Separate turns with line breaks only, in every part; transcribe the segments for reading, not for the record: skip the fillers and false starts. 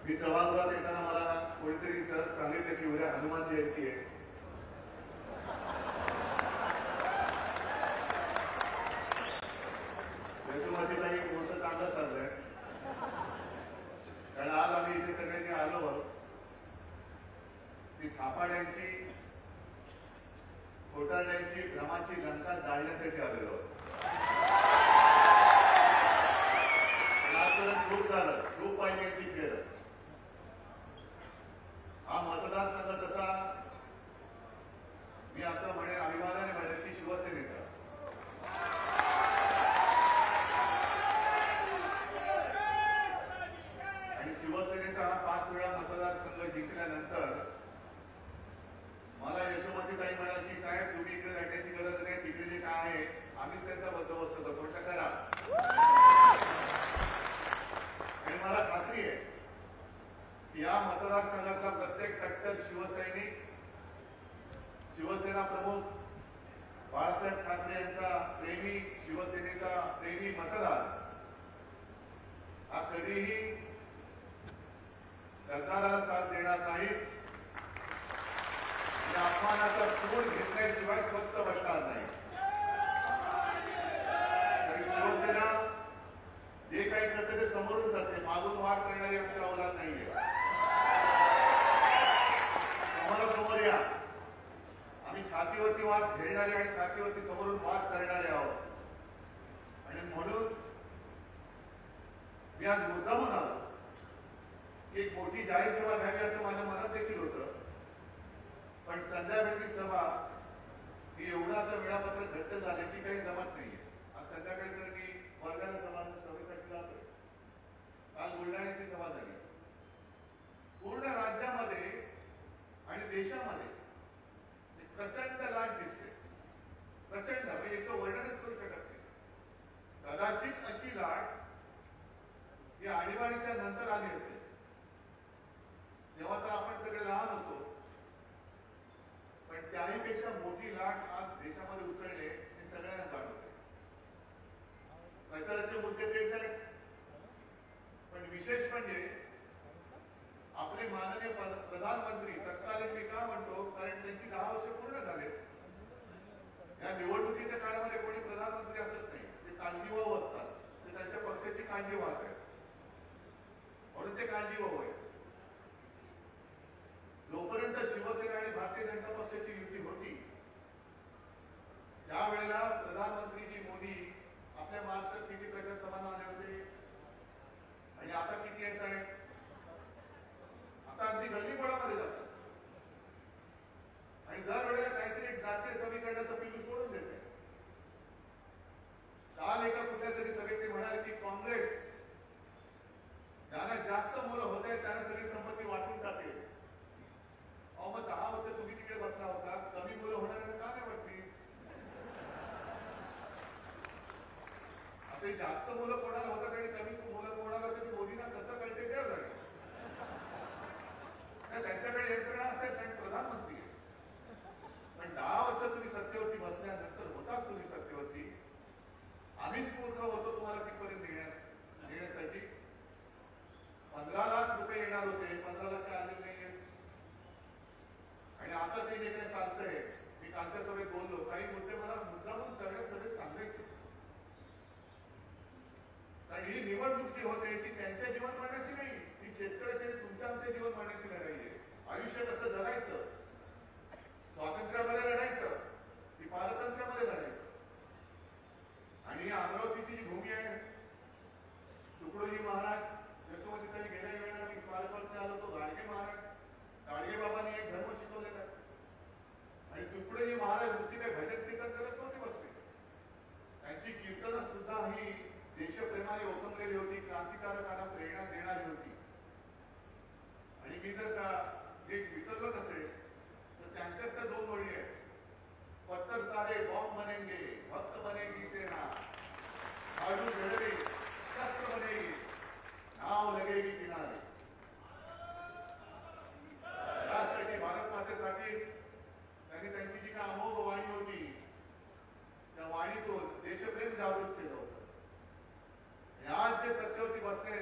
मी सभागृहात येताना मला कोणीतरी सहज सांगितलं की उद्या हनुमान जयंती आहे. यशोमतीताई मोठं चांगलं चाललंय, कारण आज आम्ही इथे सगळे जे आलो ती थापाड्यांची खोटारड्यांची भ्रमाची लंका जाळण्यासाठी आलेलो. खूप झालं, खूप पाहिजे याची खेळ. हा मतदारसंघ तसा मी असं म्हणेन, अभिमानाने म्हणेन की शिवसेनेचा. आणि शिवसेनेचा हा 5 वेळा मतदारसंघ जिंकल्यानंतर मला यशोमतीताई म्हणाल की साहेब तुम्ही इकडे राहण्याची गरज नाही, तिकडे जे काय आहे आम्हीच त्यांचा बंदोबस्त करतो. म्हटलं करा. आणि मला खात्री आहे की या मतदारसंघातला प्रत्येक कट्टर शिवसैनिक, शिवसेना प्रमुख बाळासाहेब ठाकरे यांचा प्रेमी, शिवसेनेचा प्रेमी मतदार हा कधीही गद्दाराला साथ देणार नाहीच. या अपमानाचा सूड घेतल्याशिवाय स्वस्थ बसणार नाही. तरी शिवसेना जे काही करते ते समोरून करते, मागून वार करणारी आमची अवलाद नाहीये. समोरासमोर या, आम्ही छातीवरती वार झेलणारे आणि छातीवरती समोरून वार करणारे आहोत. आणि म्हणून मी आज मुद्दामून आलो, एक मोठी जाहीर सभा घ्यावी असं माझ्या मनात देखील होतं. पण संध्याकाळची सभा ही एवढं आता वेळापत्रक घट्ट झाले की काही जमत नाहीये. आज संध्याकाळी तर मी वर्गाला सभेसाठी जातोय. काल बुलढाण्याची सभा झाली. पूर्ण राज्यामध्ये आणि देशामध्ये प्रचंड लाट दिसते. प्रचंड, म्हणजे याचं वर्णनच करू शकत नाही. कदाचित अशी लाट ही आणीबाणीच्या नंतर आली असेल, तेव्हा तर आपण सगळे लहान होतो. पण त्याहीपेक्षा मोठी लाट आज देशामध्ये उसळले हे सगळ्यांना जाणवते. प्रचाराचे मुद्दे तेच आहेत, पण विशेष म्हणजे आपले माननीय प्रधानमंत्री, तत्कालीन मी का म्हणतो कारण त्यांची 10 वर्ष पूर्ण झाले. या निवडणुकीच्या काळामध्ये कोणी प्रधानमंत्री असत नाही, ते काळजीवाहू असतात. ते त्यांच्या पक्षाची काळजी वाहत आहेत, म्हणून ते काळजीवाहू आहेत. जोपर्यंत शिवसेना आणि भारतीय जनता पक्षाची युती होती त्यावेळेला प्रधानमंत्रीजी मोदी आपल्या महाराष्ट्रात किती प्रचार सभा आले होते आणि आता किती येत आहे. आता अगदी गल्लीबोळामध्ये जातात आणि दरवेळेला काहीतरी एक जातीय समीकरणाचं पिलू सोडून देत आहे. काल एका कुठल्या तरी सभेत ते म्हणाले की काँग्रेस ज्यांना जास्त मुलं होत आहेत त्यांना सगळी संपत्ती वाटून टाकेल. अहो मग 10 वर्ष तुम्ही तिकडे बसला होता, कमी मुलं होणाऱ्यांना का नाही वाटली? आता जास्त मुलं कोणाला होतात आणि कमी मुलं कोणाला होतात मोदींना कसं कळते ते जाणे. त्यांच्याकडे यंत्रणा असेल कारण प्रधानमंत्री आहे. पण 10 वर्ष तुम्ही सत्तेवरती बसल्यानंतर होतात तुम्ही सत्तेवरती, आम्हीच मूर्ख होतो तुम्हाला तिथपर्यंत देण्यासाठी. 15 लाख रुपये येणार होते, 15 लाख आलेले नाहीये. आणि आता ते जे काही चालतंय, मी कालच्या सभेत बोललो, काही मुद्दे मला मुद्दामून सगळ्या सभेत सांगायचे. कारण ही निवडणूक जी होते ती त्यांच्या जीवन मरणाची नाही, ती शेतकऱ्याच्या आणि तुमच्या आमच्या जीवन मरणाची लढाई आहे. आयुष्य कसं जगायचं, स्वातंत्र्यामध्ये लढायचं की पारतंत्र्यामध्ये लढायचं. आणि ही अमरावतीची जी भूमी आहे, तुकडोजी महाराज, यशोमतीताई गेल्या वेळेला मी स्मारकावरती आलो, तो गाडगे महाराज, गाडगे बाबांनी एक धर्म शिकवलेला आहे. आणि तुकडोजी महाराज नुसती काही भजन कीर्तन करत नव्हते बसले, त्यांची कीर्तनं सुद्धा ही देशप्रेमाने ओथंबलेली होती, क्रांतिकारकांना प्रेरणा देणारी होती. आणि मी जर का नीट विसरलो नसेल तर त्यांच्याच त्या 2 ओळी आहेत. पत्थर सारे बॉम्ब बनेंगे, भक्त बनेगी सेना, बाजू भिड़ेगी, शस्त्र बनेगी, नाव लगेगी किनारे. त्यासाठी भारत मातेसाठीच त्यांनी त्यांची जी काय अमोघ वाणी होती त्या वाणीतून देशप्रेम जागृत केलं होतं. आज जे सत्तेवरती बसले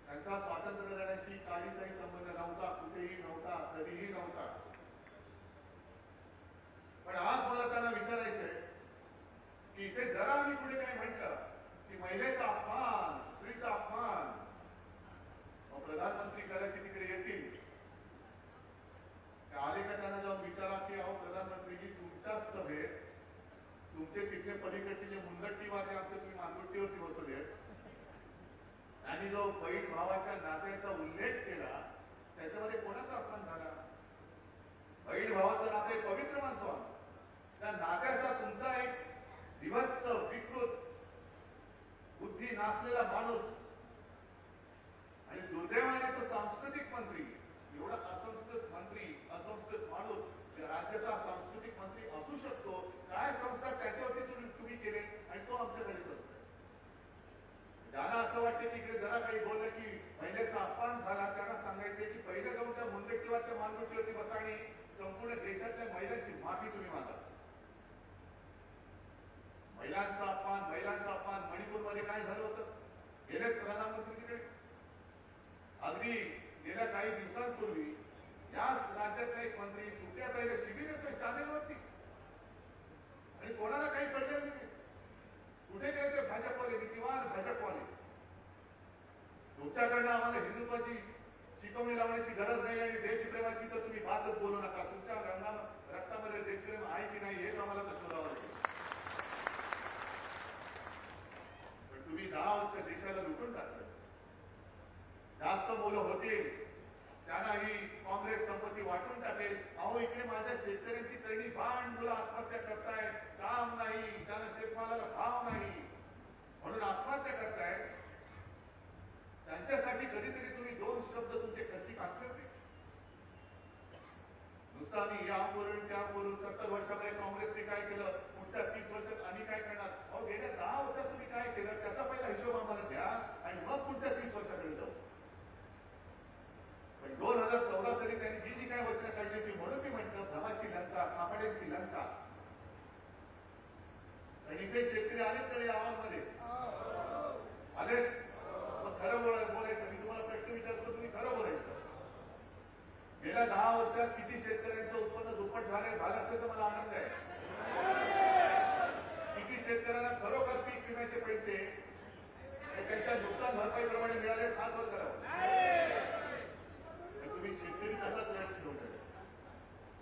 त्यांचा किती बसवली आहेत. आणि जो बहीण भावाच्या नात्याचा उल्लेख केला त्याच्यामध्ये कोणाचा अपमान झाला? बहीण भावाचं नातं एक पवित्र मानतो आम्ही. त्या नात्याचा तुमचा एक विभत्स विकृत बुद्धी नासलेला माणूस आणि दुर्दैवाने तो सांस्कृतिक मंत्री, एवढा असंस्कृत मंत्री, असंस्कृत माणूस राज्याचा सांस्कृतिक मंत्री असू शकतो. काय संस्कार त्याच्यावरती तुम्ही केले आणि तो आमच्याकडे करतोय. ज्यांना असं वाटतं की इकडे जरा काही बोललं की महिलेचा अपमान झाला, त्यांना सांगायचे की पहिलं जाऊन त्या मुंडेटीवारच्या मालमत्तेवरती बसा आणि संपूर्ण देशातल्या महिलांची माफी तुम्ही मागा. महिलांचा अपमान मणिपूरमध्ये काय झालं होतं? गेले प्रधानमंत्री तिकडे. अगदी गेल्या काही दिवसांपूर्वी याच राज्यातला एक मंत्री सुप्रिया ताईला शिबिर येतोय चॅनेलवरती आणि कोणाला काही कळलेलं नाही. कुठे गेले ते भाजपवाले, नीतिवान भाजपवाले. तुमच्याकडनं आम्हाला हिंदुत्वाची शिकवणी लावण्याची गरज नाही आणि देशप्रेमाची तर तुम्ही बातच बोलू नका. तुमच्या रक्तामध्ये देशप्रेम आहे की नाही हेच आम्हाला तर शोधावं लागेल. पण तुम्ही 10 वर्ष देशाला लुटून टाकलं. जास्त मुलं होतील त्यांनाही काँग्रेस संपत्ती वाटून टाकेल. अहो इकडे माझ्या शेतकऱ्यांची तळणी भांड मुलं आत्महत्या करतायत. काम नाही, त्यांना शेतमालाला भाव नाही म्हणून आत्महत्या करतायत. त्यांच्यासाठी कधीतरी तुम्ही 2 शब्द तुमचे खर्ची काढले होते. नुसतं आम्ही या करून त्या करून 70 वर्षामध्ये काँग्रेसने काय केलं, पुढच्या 30 वर्षात आम्ही काय करणार. अहो गेल्या 10 वर्षात तुम्ही काय केलं त्याचा पहिला हिशोब आम्हाला द्या आणि मग पुढच्या 30 वर्षाकडे जाऊ. पण 2014 साली त्यांनी जी काय वचनं काढली होती म्हणून मी म्हटलं भ्रमाची लंका, खापाड्यांची लंका. आणि इथे शेतकरी आलेत तरी आवाजमध्ये आले. मग खरं बोलायचं. मी तुम्हाला प्रश्न विचारतो, तुम्ही खरं बोलायचं. गेल्या 10 वर्षात किती शेतकऱ्यांचं उत्पन्न दुप्पट झालं असेल तर मला आनंद आहे. किती शेतकऱ्यांना खरोखर पीक विम्याचे पैसे त्यांच्या नुकसान भरपाईप्रमाणे मिळाले हात वर करावं. तुम्ही शेतकरी तसाच लढत ठेवून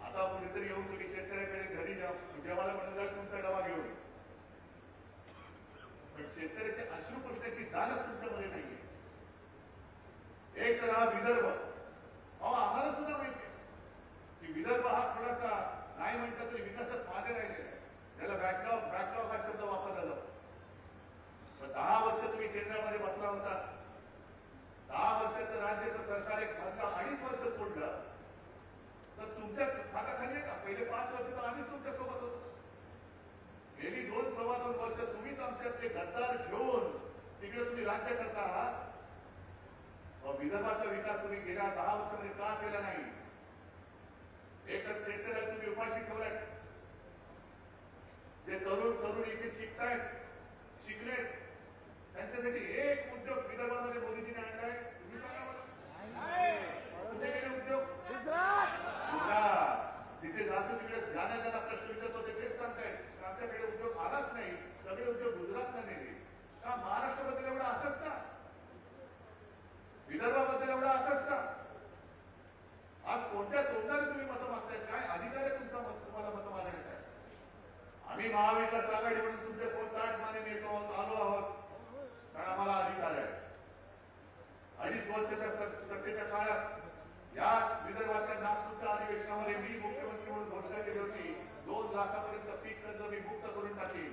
आता कुणीतरी येऊन तुम्ही शेतकऱ्याकडे घरी जेवायला म्हणून जाल तुमचा डबा घेऊन. पण शेतकऱ्याचे अश्रू पुसण्याची दानत तुमच्यामध्ये नाहीये. एक तर हा विदर्भ, अहो आम्हाला सुद्धा माहिती आहे की विदर्भ हा थोडासा नाही म्हणता तरी विकासात मागे राहिलेला आहे. त्याला बॅकलॉग हा शब्द वापरला जातो. पण 10 वर्ष तुम्ही केंद्रामध्ये बसला होता. 10 वर्षाचं राज्याचं सरकार एक मधलं 2.5 वर्ष सोडलं तर तुमच्या हाताखाली आहे का? पहिले 5 वर्ष तर आम्हीच तुमच्या सोबत होतो. गेली 2-2.25 वर्ष तुम्हीच आमच्यातले गद्दार घेऊन तिकडे तुम्ही राज्य करता आहात. विदर्भाचा विकास तुम्ही गेल्या 10 वर्षामध्ये का केला नाही? एकच शेतकऱ्याला तुम्ही उपाशी ठेवलाय. जे तरुण इथे शिकतायत, शिकले, त्यांच्यासाठी एक उद्योग विदर्भामध्ये मोदीजीने आणलाय. तुम्ही सांगा मला कुठे गेले उद्योग? गुजरात. तिथे जातो तिकडे ज्यांना प्रश्न विचारतो तेच सांगतायत आमच्याकडे उद्योग आलाच नाही. सगळे उद्योग गुजरातला नेले. का महाराष्ट्राबद्दल एवढा आकस का? विदर्भाबद्दल एवढा आकस का? आज कोणत्या तोंडाने तुम्ही मतं मागतायत? काय अधिकार आहे तुम्हाला मतं मागण्याचा? आम्ही महाविकास आघाडी म्हणून तुमच्यासोबत ताट मानेने येतो आलो आहोत कारण आम्हाला अधिकार आहे. 2.5 वर्षाच्या सत्तेच्या काळात याच विदर्भातल्या नागपूरच्या अधिवेशनामध्ये मी मुख्यमंत्री म्हणून घोषणा केली होती 2 लाखापर्यंत पीक कर्ज मी मुक्त करून टाकेन.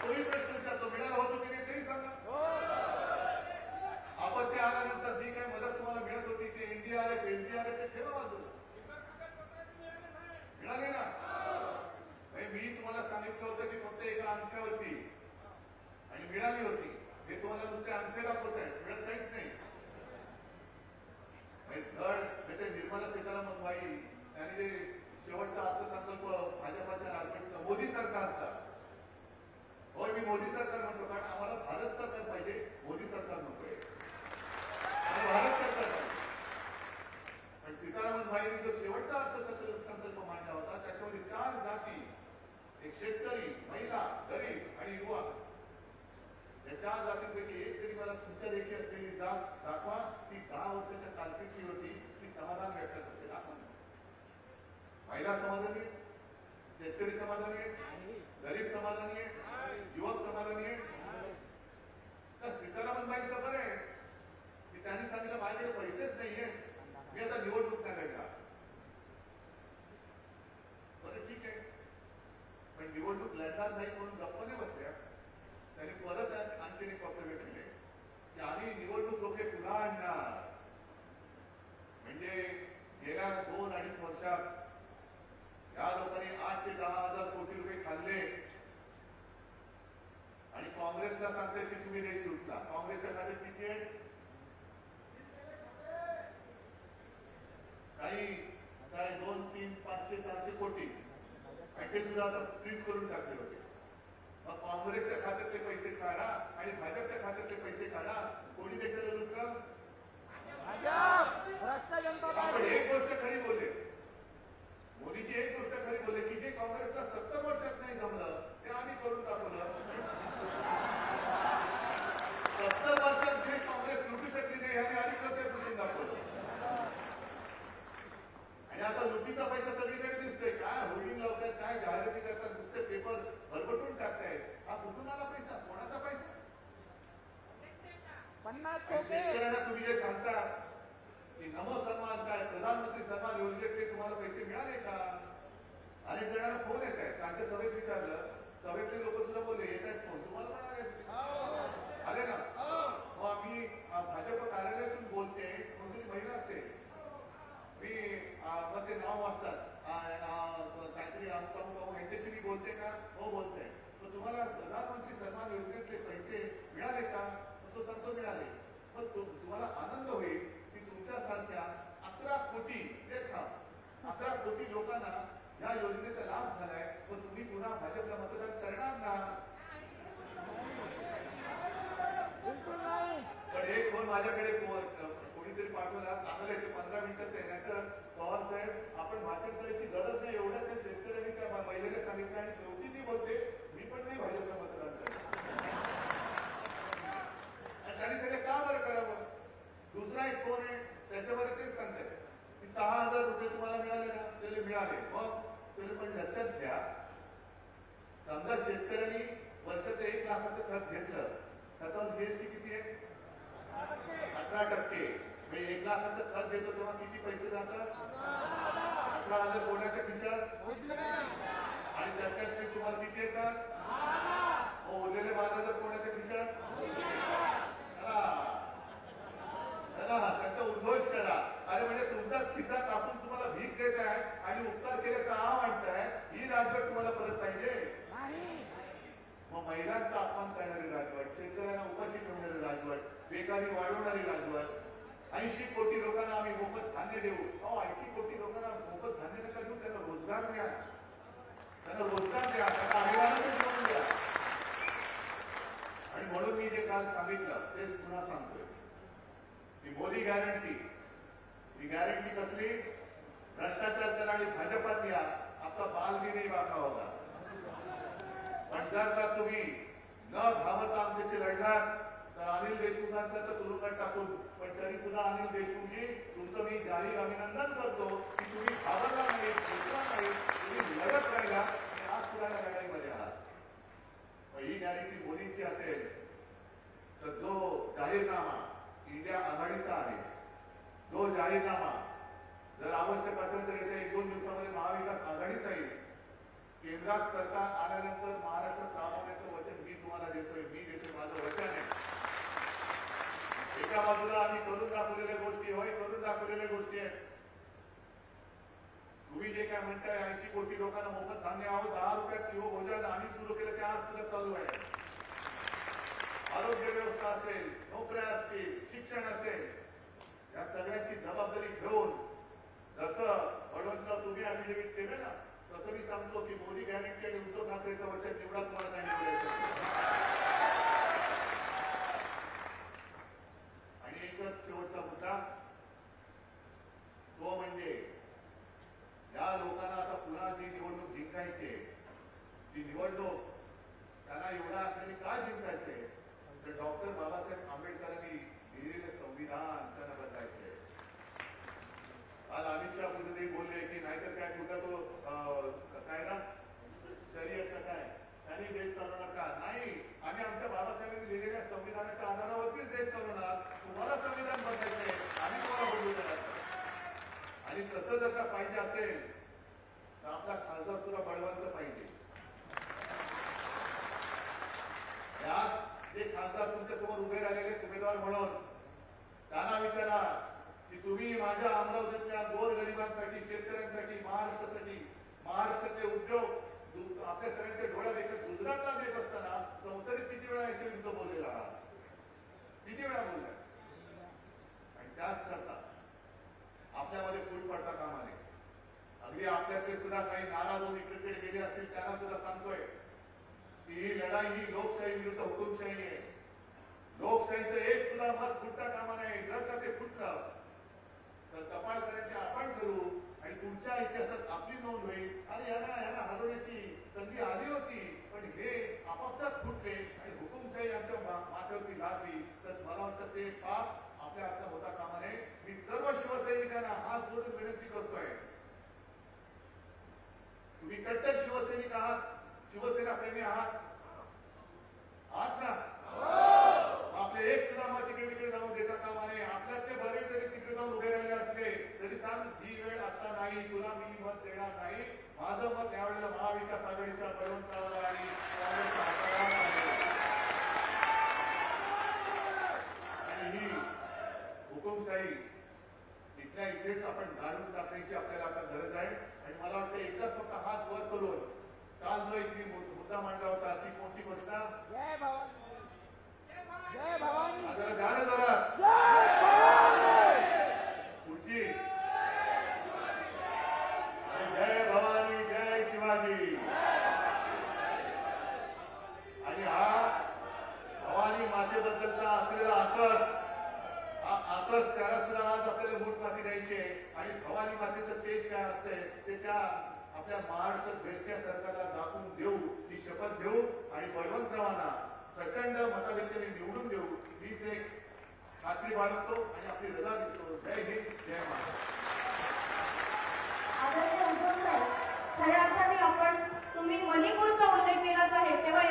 तोही प्रश्न विचारतो मिळाला होतो की नाही तेही सांगा. आपत्ती आल्यानंतर जी काही मदत तुम्हाला मिळत होती ते एनडीआरएफ ते ठेवा बाजूला. मिळाले ना? मी तुम्हाला सांगितलं होतं की फक्त एका अंगठ्यावरती आणि मिळाली होती. हे तुम्हाला नुसते अंगठे दाखवत आहे, मिळत काहीच नाही. धड निर्मला सीतारामन बाई त्यांनी जे शेवटचा अर्थसंकल्प भाजपाच्या राजवटीचा मोदी सरकारचा, होय मी मोदी सरकार म्हणतो कारण आम्हाला भारत सरकार पाहिजे, मोदी सरकार नकोय. भारत सरकार पाहिजे. पण सीतारामन भाईंनी जो शेवटचा अर्थसंकल्प मांडला होता त्याच्यामध्ये 4 जाती, एक शेतकरी, महिला, गरीब आणि युवा, या 4 जातींपैकी एक तरी मला तुमच्या लेखी असलेली जात दाखवा. ती 10 वर्षाच्या कालखंडी होती, ती समाधान व्यक्त करते. दाखवा. महिला समाधानी, शेतकरी समाधानी, गरीब समाधानी. नाही म्हणून गप्पाने बसल्या. त्यांनी परत आणखीन एक वक्तव्य केले की आम्ही निवडणूक रोखे पुन्हा आणणार. म्हणजे गेल्या 2-2.5 वर्षात या लोकांनी 8 ते 10,000 कोटी रुपये खाल्ले आणि काँग्रेसला सांगताय की तुम्ही देश लुटला. काँग्रेसच्या खात्यात किती आहे? काही काय 2, 3, 500, 600 कोटी आणि ते सुद्धा आता फ्रीज करून टाकले होते. मग काँग्रेसच्या खात्यातले पैसे काढा आणि भाजपच्या खात्यातले पैसे काढा. कोणी देशाला लुटलं? आपण एक गोष्ट खरी बोलले, मोदीजी एक गोष्ट खरी बोलले की जे काँग्रेसला 70 वर्षात नाही जमलं ते आम्ही करून दाखवलं. 70 वर्षात जे काँग्रेस लुटू शकली नाही ह्याने 2.5 वर्षात लुटून दाखवलं. आणि आता लुटीचा पैसा सगळीकडे दिसतोय. काय होर्डिंग लावतायत, काय जाहिराती करतात, नुसते पेपर भरभटून टाकतायत. हा कुठून आला पैसा? कोणाचा पैसा? शेतकऱ्यांना तुम्ही जे सांगता की नमो सन्मान काय प्रधानमंत्री सन्मान योजनेतले तुम्हाला पैसे मिळाले का? अनेक जणांना फोन येत आहेत. कालच्या सभेत विचारलं, सभेतले लोक सुद्धा बोलले येत आहेत फोन, तुम्हाला मिळाले असते आले ना? मग आम्ही भाजप कार्यालयातून बोलते म्हणून तुम्ही महिला असते मी मग ते नाव वाचतात काहीतरी अमुक यांच्याशी मी बोलते का? हो बोलते. तर तुम्हाला प्रधानमंत्री सन्मान योजनेतले पैसे मिळाले का? तो सांगतो मिळाले. मग तुम्हाला आनंद होईल की तुमच्यासारख्या 11 कोटी 11 कोटी लोकांना या योजनेचा लाभ झालाय. पण तुम्ही पुन्हा भाजपला मतदान करणार ना? पण एक फोन माझ्याकडे कोणीतरी पाठवला, चांगलं आहे ते 15 मिनिटाचं आहे. नाहीतर पवार साहेब आपण भाषण करायची गरज नाही एवढ्या त्या शेतकऱ्यांनी त्या महिलेला सांगितलं आणि शेवटी ती बोलते मी पण नाही भाजपला मतदान करणार. त्यांनी सगळं का बरं करावं? दुसरा एक फोन आहे त्याच्यामध्ये तेच सांगताय की 6,000 रुपये तुम्हाला मिळाले ना? त्याला मिळाले. मग त्याला पण लक्षात घ्या, समजा शेतकऱ्यांनी वर्षाचं 1 लाखाचं खत घेतलं, खतावर जीएसटी किती आहे? 18%. म्हणजे 1 लाखाचं खत घेतो तेव्हा किती पैसे जातात? 18,000 कोणाच्या खिशात? आणि त्याच्यात तुम्हाला किती येतात? उरलेले 12,000 कोणाच्या खिशात? त्याचा उद्घोष करा. अरे म्हणजे तुमचा खिसा कापून तुम्हाला भीक देत आहे आणि उपकार केल्याचा आव आणताय. ही राजवट तुम्हाला परत पाहिजे? मग महिलांचा अपमान करणारी राजवट, शेतकऱ्यांना उपाशी ठेवणारी राजवट, बेकारी वाढवणारी राजवट. 80 कोटी लोकांना आम्ही मोफत धान्य देऊ. 80 कोटी लोकांना मोफत धान्य नका देऊ, त्यांना रोजगार द्या. त्यांना रोजगार द्या, त्यांना अभियानातच घेऊन द्या. आणि म्हणून मी जे काल सांगितलं तेच पुन्हा सांगतोय की मोदी गॅरंटी, ही गॅरंटी कसली? भ्रष्टाचार करा आणि भाजपात या, आपका बाल भी नहीं बाका होगा. पण जर का तुम्ही न घाबरता आमच्याशी लढणार तर अनिल देशमुखांसारखं तुरुंगात टाकून, पण तरी सुद्धा अनिल देशमुखजी तुमचं मी जाहीर अभिनंदन करतो की तुम्ही घाबरला नाही, झुकला नाही, तुम्ही लढत राहिला आणि आज सुद्धा या लढाईमध्ये आहात. ही गॅरंटी मोदींची असेल तर जो जाहीरनामा इंडिया आघाडीचा आहे, जो जाहीरनामा जर आवश्यक असेल तर येत्या 1-2 दिवसामध्ये महाविकास आघाडीचा येईल. केंद्रात सरकार आल्यानंतर महाराष्ट्रात राबवण्याचं वचन मी तुम्हाला देतोय, मी देतोय, माझं वचन आहे. एका बाजूला आम्ही करून दाखवलेल्या गोष्टी, होय करून दाखवलेल्या गोष्टी आहेत. तुम्ही जे काय म्हणताय 80 कोटी लोकांना मोफत धान्य आहोत, 10 रुपयात शिवभोजन आम्ही सुरू केलं, ते आज सुद्धा चालू आहे. आरोग्य व्यवस्था असेल, नोकऱ्या असतील, शिक्षण असेल, या सगळ्यांची जबाबदारी घेऊन जसं बळवंतराव तुम्ही अफिडेव्हिट केलं ना, तसं मी सांगतो की मोदी गॅरंटी आणि उद्धव ठाकरेचं वचन निवडा, तुम्हाला काय निवडायचं. आणि एकच शेवटचा मुद्दा, तो म्हणजे या लोकांना आता पुन्हा जी निवडणूक जिंकायची, ती निवडणूक त्यांना एवढ्या अर्थाने का जिंकायचे? तर डॉक्टर बाबासाहेब आंबेडकरांनी लिहिलेलं संविधान त्यांना बदलायचंय. काल अमित शाह कुठेतरी बोलले की नाहीतर काय कुठं तो काय ना शर्यत का काय त्यांनी देश चालवणार का? नाही, आम्ही आमच्या बाबासाहेबांनी लिहिलेल्या संविधानाच्या आधारावरतीच देश चालवणार. तुम्हाला संविधान बदलायचंय, आम्ही तुम्हाला बदलू देणार. आणि तसं जर का पाहिजे असेल तर आपला खासदार सुद्धा बळवंत पाहिजे. जे खासदार तुमच्यासमोर उभे राहिलेले उमेदवार म्हणून त्यांना विचारा की तुम्ही माझ्या अमरावतीतल्या गोरगरिबांसाठी, शेतकऱ्यांसाठी, महाराष्ट्राचे उद्योग आपल्या सगळ्यांच्या डोळ्यात एकच गुजरातला देत असताना संसदेत किती वेळा याच्या विरुद्ध बोललेला आहात? किती वेळा बोललाय? आणि त्याच करता आपल्यामध्ये फूट पडता कामा नये. अगदी आपल्यातले सुद्धा काही नाराज होऊन इकडे गेले असतील त्यांना सुद्धा सांगतोय की ही लढाई ही लोकशाही विरुद्ध हुकुमशाही आहे. लोकशाहीचं एक सुद्धा मत फुटता कामा नये. जर का ते फुटलं तर कपाळ करायचे आपण करू आणि पुढच्या इतिहासात आपली नोंद होईल. अरे यांना हरवण्याची संधी आली होती पण हे आपापसात फुटले आणि हुकुमशाही आमच्या माथ्यावरती लादली. तर मला वाटतं ते पाप आपल्या हातात होता कामा नये. मी सर्व शिवसैनिकांना हात जोडून विनंती करतोय, तुम्ही कट्टर शिवसैनिक आहात, शिवसेना प्रेमी आहात ना? आपले एक सुद्धा मत तिकडे जाऊन देता कामा नये. आपल्यातले बरे जरी तिकडे जाऊन उभे राहिले असले तरी सांग ही वेळ आता नाही, तुला मी मत देणार नाही. माझं मत यावेळेला महाविकास आघाडीचा बळवंतावाला आणि काँग्रेसचा हाताला आहे. आणि ही हुकुमशाही इथल्या इथेच आपण गाडून टाकण्याची आपल्याला आता गरज आहे. आणि मला वाटतं एकदाच फक्त हात वर करून काल जो एक मुद्दा मांडला होता ती कोणती गोष्ट?
जय भवानी, जय भवानी,
जरा पुढची जय भवानी, जय शिवाजी. आणि हा भवानी मातेबद्दलचा असलेला आकस त्याला सुद्धा आज आपल्याला मूठ माती द्यायची आहे. आणि भवानी मातेचं तेज काय असते ते त्या आपल्या महाराष्ट्र बेस्ट्या सरकारला दाखवून देऊ, ही शपथ घेऊ आणि बळवंतरावांना प्रचंड मताधिक्याने निवडून देऊ हीच एक खात्री बाळगतो आणि आपली रजा घेतो. जय हिंद.